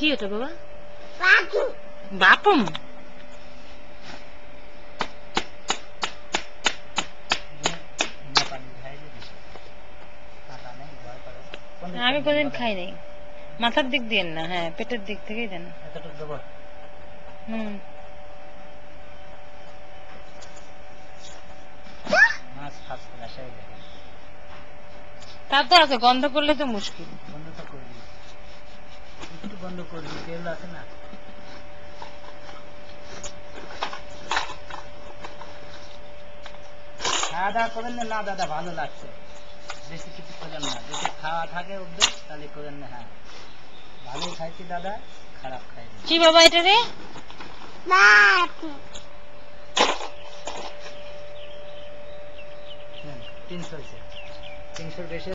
কি এটা বাবা? বাপম। আমি কোনদিন খাই নাই। মাথার দিক দিয়ে না, হ্যাঁ পেটের দিক থেকেই দেন। তা তো আছে, গন্ধ করলে তো মুশকিল। বন্ধ তো করবি, একটু বন্ধ করবি, তেল আছে না। খাওয়া দাওয়া করেন না? না দাদা ভালো লাগছে, বেশি কিছু করেন না। যদি খাওয়া থাকে অভ্যেস তাহলে করেন না। হ্যাঁ ভালোই খাইছি দাদা, খারাপ খাইনি। কি বাবা এটা রে? 300 হয়েছে, 300 বেশি।